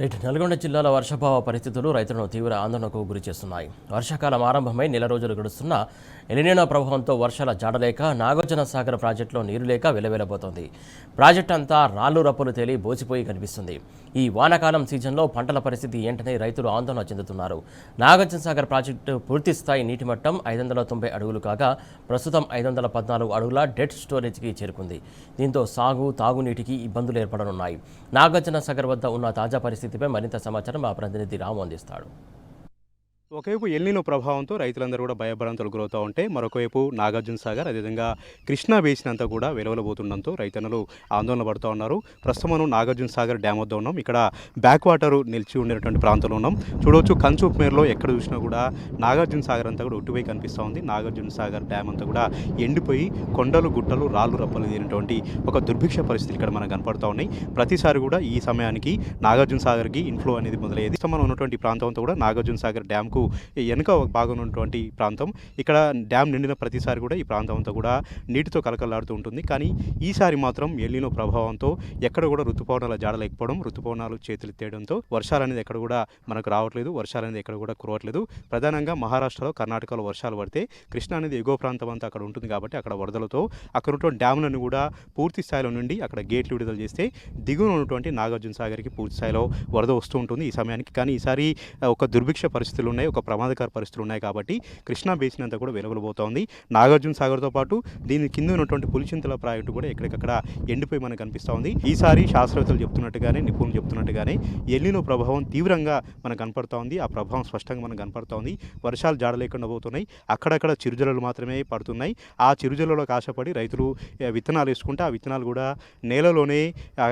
నల్గొండ జిల్లాలో వర్షాభావ పరిస్థితులు రైతులను తీవ్ర ఆందోళనకు గురిచేస్తున్నాయి. వర్షాకాలం ఆరంభమై నెల రోజులు గడుస్తున్నా ఎలినినో ప్రభావంతో వర్షాల జాడలేక నాగార్జున సాగర్ ప్రాజెక్టులో నీరు లేక వెలవెలబోతోంది. ప్రాజెక్టు అంతా రాళ్లు రప్పులు తేలి బోసిపోయి కనిపిస్తుంది. ఈ వానాకాలం సీజన్లో పంటల పరిస్థితి ఏంటనే రైతులు ఆందోళన చెందుతున్నారు. నాగార్జున సాగర్ ప్రాజెక్టు పూర్తిస్థాయి నీటి మట్టం 590 అడుగులు కాగా ప్రస్తుతం 514 అడుగుల డెడ్ స్టోరేజ్కి చేరుకుంది. దీంతో సాగు తాగునీటికి ఇబ్బందులు ఏర్పడనున్నాయి. నాగార్జున సాగర్ వద్ద ఉన్న తాజా పరిస్థితిపై మరింత సమాచారం మా ప్రతినిధి రాము అందిస్తాడు. ఒకవైపు ఎల్నినో ప్రభావంతో రైతులందరూ కూడా భయభ్రాంతులు గురవుతూ ఉంటే మరొకవైపు నాగార్జున సాగర్ అదేవిధంగా కృష్ణా బేసిన్ అంతా కూడా వెలువలబోతుండడంతో రైతన్నలు ఆందోళన పడుతూ ఉన్నారు. ప్రస్తుతం మనం నాగార్జున సాగర్ డ్యామ్ వద్ద ఉన్నాం. ఇక్కడ బ్యాక్ వాటర్ నిలిచి ఉండేటువంటి ప్రాంతంలో ఉన్నాం. చూడవచ్చు కంచూప్ మేరలో ఎక్కడ చూసినా కూడా నాగార్జున సాగర్ అంతా కూడా ఒట్టిపోయి కనిపిస్తూ ఉంది. నాగార్జున సాగర్ డ్యామ్ అంతా కూడా ఎండిపోయి కొండలు గుట్టలు రాళ్ళు రప్పలు తీరినటువంటి ఒక దుర్భిక్ష పరిస్థితులు ఇక్కడ మనకు కనపడుతూ ఉన్నాయి. ప్రతిసారి కూడా ఈ సమయానికి నాగార్జున సాగర్కి ఇన్ఫ్లో అనేది మొదలయ్యేది. మనం ఉన్నటువంటి ప్రాంతం అంతా కూడా నాగార్జున సాగర్ డ్యామ్కు వెనుక భాగం ఉన్నటువంటి ప్రాంతం. ఇక్కడ డ్యామ్ నిండిన ప్రతిసారి కూడా ఈ ప్రాంతం అంతా కూడా నీటితో కలకలాడుతూ ఉంటుంది. కానీ ఈసారి మాత్రం ఎల్నినో ప్రభావంతో ఎక్కడ కూడా ఋతుపవనాల జాడలేకపోవడం, ఋతుపవనాలు చేతులెత్తేయడంతో వర్షాలు అనేది ఎక్కడ కూడా మనకు రావట్లేదు. వర్షాలు అనేది ఎక్కడ కూడా కురవట్లేదు. ప్రధానంగా మహారాష్ట్రలో, కర్ణాటకలో వర్షాలు పడితే కృష్ణా అనేది ఎగువ ప్రాంతం అంతా అక్కడ ఉంటుంది కాబట్టి అక్కడ వరదలతో అక్కడ ఉన్నటువంటి డ్యాములను కూడా పూర్తి స్థాయిలో నుండి అక్కడ గేట్లు విడుదల చేస్తే దిగువన ఉన్నటువంటి నాగార్జున సాగర్కి పూర్తి స్థాయిలో వరద వస్తూ ఉంటుంది ఈ సమయానికి. కానీ ఈసారి ఒక దుర్భిక్ష పరిస్థితులు ఉన్నాయి, ఒక ప్రమాదకర పరిస్థితులు ఉన్నాయి కాబట్టి కృష్ణా బేసిన్ అంతా కూడా వెలువలబోతోంది. నాగార్జున సాగర్తో పాటు దీని కింద ఉన్నటువంటి పులిచింతల ప్రాజెక్టు కూడా ఎక్కడికక్కడ ఎండిపోయి మనకు కనిపిస్తూ ఉంది. ఈసారి శాస్త్రవేత్తలు చెప్తున్నట్టుగానే, నిపుణులు చెప్తున్నట్టుగానే ఎల్నినో ప్రభావం తీవ్రంగా మనకు కనపడుతూ ఉంది. ఆ ప్రభావం స్పష్టంగా మనకు కనపడుతూ ఉంది. వర్షాలు జాడలేకుండా పోతున్నాయి. అక్కడక్కడ చిరుజలలు మాత్రమే పడుతున్నాయి. ఆ చిరుజలలో ఆశపడి రైతులు విత్తనాలు వేసుకుంటే ఆ విత్తనాలు కూడా నేలలోనే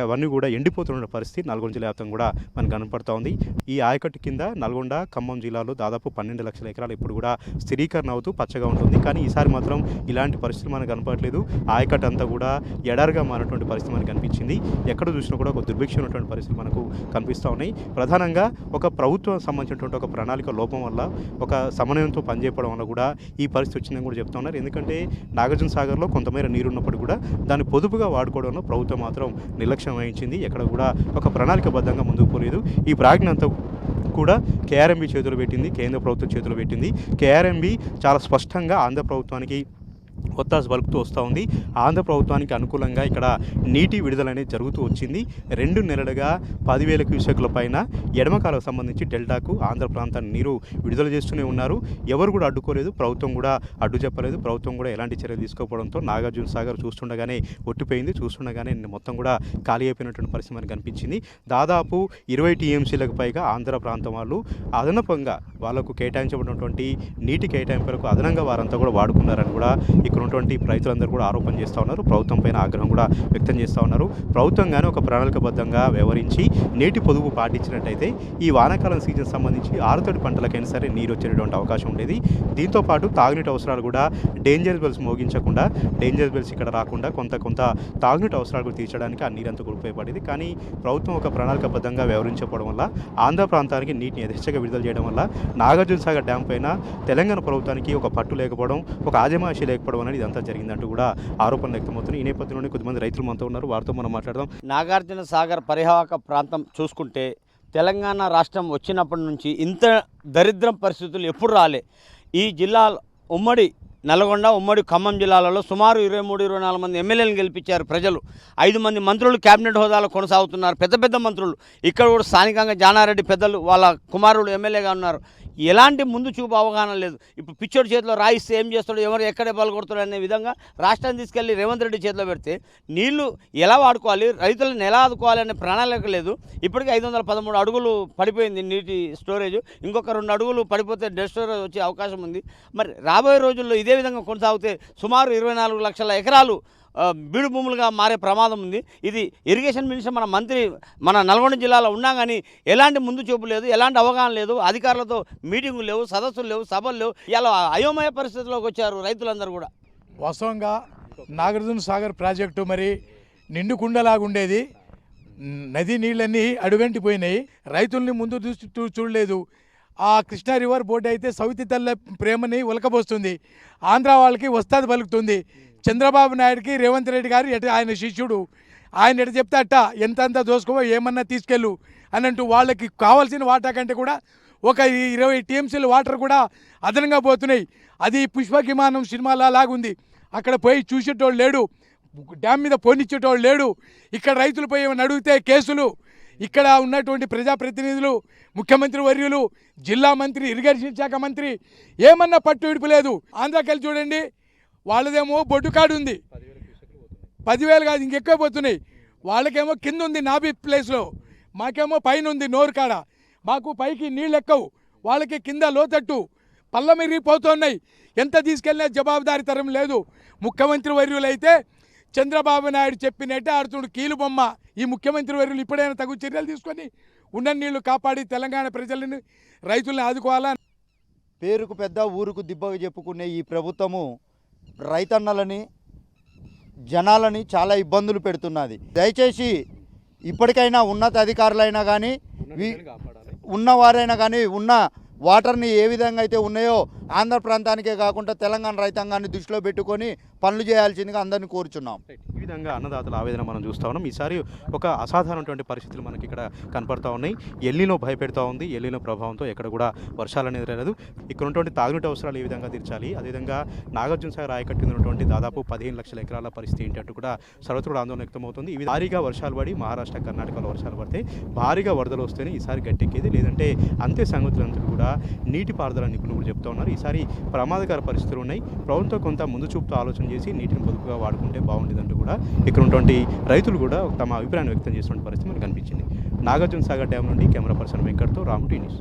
అవన్నీ కూడా ఎండిపోతున్న పరిస్థితి నల్గొండ జిల్లా వ్యాప్తంగా కూడా మనకు కనపడుతూ ఉంది. ఈ ఆయకట్టు కింద నల్గొండ, ఖమ్మం జిల్లాలో దాదాపు 12 లక్షల ఎకరాలు ఇప్పుడు కూడా స్థిరీకరణ అవుతూ పచ్చగా ఉంటుంది. కానీ ఈసారి మాత్రం ఇలాంటి పరిస్థితులు మనకు కనపడలేదు. ఆయకట్టు అంతా కూడా ఎడారిగా మారినటువంటి పరిస్థితి మనకు కనిపించింది. ఎక్కడ చూసినా కూడా ఒక దుర్భిక్ష ఉన్నటువంటి పరిస్థితులు మనకు కనిపిస్తూ ఉన్నాయి. ప్రధానంగా ఒక ప్రభుత్వం సంబంధించినటువంటి ఒక ప్రణాళిక లోపం వల్ల, ఒక సమన్వయంతో పనిచేయడం వల్ల కూడా ఈ పరిస్థితి వచ్చిందని కూడా చెప్తా ఉన్నారు. ఎందుకంటే నాగార్జున సాగర్లో కొంతమేర నీరున్నప్పుడు కూడా దాన్ని పొదుపుగా వాడుకోవడంలో ప్రభుత్వం మాత్రం నిర్లక్ష్యం వహించింది. ఎక్కడ కూడా ఒక ప్రణాళికబద్ధంగా ముందుకు పోలేదు. ఈ ప్రాజ్ఞ అంతా కూడా కేఆర్ఎంబీ చేతులు పెట్టింది, కేంద్ర ప్రభుత్వం చేతులు పెట్టింది. కేఆర్ఎంబీ చాలా స్పష్టంగా ఆంధ్ర ప్రభుత్వానికి ఒత్తాసు పలుకుతూ వస్తూ ఉంది. ఆంధ్ర ప్రభుత్వానికి అనుకూలంగా ఇక్కడ నీటి విడుదల అనేది జరుగుతూ వచ్చింది. 2 నెలలుగా 10,000 క్యూసెక్ల పైన ఎడమకాలకు సంబంధించి డెల్టాకు ఆంధ్ర ప్రాంతాన్ని నీరు విడుదల చేస్తూనే ఉన్నారు. ఎవరు కూడా అడ్డుకోలేదు, ప్రభుత్వం కూడా అడ్డు చెప్పలేదు. ప్రభుత్వం కూడా ఎలాంటి చర్యలు తీసుకోకపోవడంతో నాగార్జున సాగర్ చూస్తుండగానే ఒట్టిపోయింది. చూస్తుండగానే మొత్తం కూడా ఖాళీ అయిపోయినటువంటి పరిస్థితి మనకు కనిపించింది. దాదాపు 20 టీఎంసీలకు పైగా ఆంధ్ర ప్రాంతం వాళ్ళు అదనపంగా వాళ్ళకు కేటాయించబడినటువంటి నీటి కేటాయింపులకు అదనంగా వారంతా కూడా వాడుకున్నారని కూడా ఇక్కడ ఉన్నటువంటి రైతులందరూ కూడా ఆరోపణ చేస్తూ ఉన్నారు. ప్రభుత్వం పైన ఆగ్రహం కూడా వ్యక్తం చేస్తూ ఉన్నారు. ప్రభుత్వంగానే ఒక ప్రణాళికబద్ధంగా వ్యవహరించి నీటి పొదుపు పాటించినట్టయితే ఈ వానాకాలం సీజన్ సంబంధించి ఆరుతడి పంటలకైనా సరే నీరు వచ్చేటువంటి అవకాశం ఉండేది. దీంతోపాటు తాగునీటి అవసరాలు కూడా డేంజర్ బెల్స్ మోగించకుండా, డేంజర్ బెల్స్ ఇక్కడ రాకుండా కొంత తాగునీటి అవసరాలు కూడా తీర్చడానికి ఆ నీరంతా కూడా ఉపయోగపడేది. కానీ ప్రభుత్వం ఒక ప్రణాళికబద్ధంగా వ్యవహరించకపోవడం వల్ల, ఆంధ్ర ప్రాంతానికి నీటిని యథేచ్ఛగా విడుదల చేయడం వల్ల నాగార్జున సాగర్ డ్యామ్ పైన తెలంగాణ ప్రభుత్వానికి ఒక పట్టు లేకపోవడం, ఒక ఆజమాయిషీ లేకపోవడం అనేది ఇదంతా జరిగిందంటూ కూడా ఆరోపణలు వ్యక్తమవుతున్నాయి. ఈ నేపథ్యంలోనే కొద్దిమంది రైతులు మనతో ఉన్నారు, వారితో మనం మాట్లాడదాం. నాగార్జున సాగర్ పరివాహక ప్రాంతం చూసుకుంటే తెలంగాణ రాష్ట్రం వచ్చినప్పటి నుంచి ఇంత దరిద్రం పరిస్థితులు ఎప్పుడు రాలే. ఈ జిల్లా ఉమ్మడి నల్గొండ, ఉమ్మడి ఖమ్మం జిల్లాలలో సుమారు 23-24 మంది ఎమ్మెల్యేలను గెలిపించారు ప్రజలు. 5 మంది మంత్రులు క్యాబినెట్ హోదాలో కొనసాగుతున్నారు, పెద్ద మంత్రులు. ఇక్కడ కూడా స్థానికంగా జానారెడ్డి పెద్దలు వాళ్ళ కుమారుడు ఎమ్మెల్యేగా ఉన్నారు. ఎలాంటి ముందు చూపు అవగాహన లేదు. ఇప్పుడు పిచ్చోడి చేతిలో రాయిస్తే ఏం చేస్తాడు, ఎవరు ఎక్కడే పాల్గొడతాడు అనే విధంగా రాష్ట్రాన్ని తీసుకెళ్లి రేవంత్ రెడ్డి చేతిలో పెడితే నీళ్లు ఎలా వాడుకోవాలి, రైతులను ఎలా ఆదుకోవాలి అనే ప్రణాళిక లేదు. ఇప్పటికీ 513 అడుగులు పడిపోయింది నీటి స్టోరేజ్. ఇంకొక 2 అడుగులు పడిపోతే డెడ్ స్టోరేజ్ వచ్చే అవకాశం ఉంది. మరి రాబోయే రోజుల్లో ఇదే విధంగా కొనసాగితే సుమారు 24 లక్షల ఎకరాలు బీడు భూములుగా మారే ప్రమాదం ఉంది. ఇది ఇరిగేషన్ మినిస్టర్ మన నల్గొండ జిల్లాలో ఉన్నా కానీ ఎలాంటి ముందు చూపు లేదు, ఎలాంటి అవగాహన లేదు. అధికారులతో మీటింగులు లేవు, సదస్సులు లేవు, సభలు లేవు. ఇలా అయోమయ పరిస్థితిలోకి వచ్చారు రైతులందరూ కూడా. వాస్తవంగా నాగార్జున సాగర్ ప్రాజెక్టు మరి నిండు కుండలాగుండేది. నది నీళ్ళన్నీ అడుగంటిపోయినాయి. రైతుల్ని ముందు చూడలేదు. ఆ కృష్ణా రివర్ బోర్డు అయితే సౌతి తల్ల ప్రేమని ఒలకబోస్తుంది. ఆంధ్ర వాళ్ళకి వస్తాది పలుకుతుంది. చంద్రబాబు నాయుడుకి రేవంత్ రెడ్డి గారు ఆయన శిష్యుడు. ఆయన ఎట చెప్తే అట్ట ఎంతంత దోసుకోవో ఏమన్నా తీసుకెళ్ళు అని అంటూ వాళ్ళకి కావాల్సిన వాటా కంటే కూడా ఒక 20 టీఎంసీల వాటర్ కూడా అదనంగా పోతున్నాయి. అది పుష్పవిమానం సినిమాలా లాగుంది. అక్కడ పోయి చూసేటోళ్ళు లేడు, డ్యామ్ మీద పోనిచ్చేటోళ్ళు లేడు. ఇక్కడ రైతులపై ఏమైనా అడిగితే కేసులు. ఇక్కడ ఉన్నటువంటి ప్రజాప్రతినిధులు, ముఖ్యమంత్రి వర్యులు, జిల్లా మంత్రి, ఇరిగేషన్ శాఖ మంత్రి ఏమన్నా పట్టు విడుపులేదు. ఆంధ్రాకెళ్ళి చూడండి, వాళ్ళదేమో బొడ్డుకాడు ఉంది, 10,000 కాదు ఇంకెక్కువ పోతున్నాయి. వాళ్ళకేమో కింద ఉంది నాబీ ప్లేస్లో, మాకేమో పైన ఉంది నోరు కాడ. మాకు పైకి నీళ్ళు ఎక్కవు, వాళ్ళకి కింద లోతట్టు పళ్ళ మెరిగిపోతున్నాయి. ఎంత తీసుకెళ్ళినా జవాబుదారీతరం లేదు. ముఖ్యమంత్రి వర్యులు అయితే చంద్రబాబు నాయుడు చెప్పినట్టే ఆడుతుడు కీలు బొమ్మ. ఈ ముఖ్యమంత్రి వర్యులు ఇప్పుడైనా తగు చర్యలు తీసుకొని ఉన్న నీళ్లు కాపాడి తెలంగాణ ప్రజలను, రైతులను ఆదుకోవాలా. పేరుకు పెద్ద ఊరుకు దిబ్బగా చెప్పుకునే ఈ ప్రభుత్వము రైతన్నలని, జనాలని చాలా ఇబ్బందులు పెడుతున్నది. దయచేసి ఇప్పటికైనా ఉన్నత అధికారులైనా కానీ, ఉన్నవారైనా కానీ ఉన్న వాటర్ని ఏ విధంగా అయితే ఉన్నాయో ఆంధ్ర ప్రాంతానికే కాకుండా తెలంగాణ రైతాంగాన్ని దృష్టిలో పెట్టుకొని పనులు చేయాల్సిందిగా అందరినీ కోరుచున్నాం. ఈ విధంగా అన్నదాతల ఆవేదన మనం చూస్తూ ఉన్నాం. ఈసారి ఒక అసాధారణటువంటి పరిస్థితులు మనకి ఇక్కడ కనపడతా ఉన్నాయి. ఎల్లినో భయపెడతా ఉంది. ఎల్లినో ప్రభావంతో ఎక్కడ కూడా వర్షాలు అనేది లేదు. ఇక్కడ ఉన్నటువంటి తాగునీటి అవసరాలు ఏ విధంగా తీర్చాలి, అదేవిధంగా నాగార్జున సాగర్ ఆయకట్టు ఉన్నటువంటి దాదాపు 15 లక్షల ఎకరాల పరిస్థితి ఏంటంటూ కూడా సర్వత్రుడు ఆందోళన వ్యక్తమవుతుంది. ఇవి భారీగా వర్షాలు పడి మహారాష్ట్ర, కర్ణాటకలో వర్షాలు పడితే భారీగా వరదలు వస్తేనే ఈసారి గట్టెక్కేది, లేదంటే అంతే సంగతులంతా కూడా నీటిపారుదల నిపుణులు కూడా చెప్తా ఉన్నారు. ఈసారి ప్రమాదకర పరిస్థితులు ఉన్నాయి. ప్రభుత్వం కొంత ముందు చూపుతో ఆలోచన చేసి నీటిని పొదుపుగా వాడుకుంటే బాగుండేదంటూ కూడా ఇక్కడ ఉన్నటువంటి రైతులు కూడా తమ అభిప్రాయాన్ని వ్యక్తం చేసినటువంటి పరిస్థితి మనకు కనిపించింది. నాగార్జున సాగర్ డ్యామ్ నుండి కెమెరా పర్సన్ వెంకట్తో రాము టీ న్యూస్.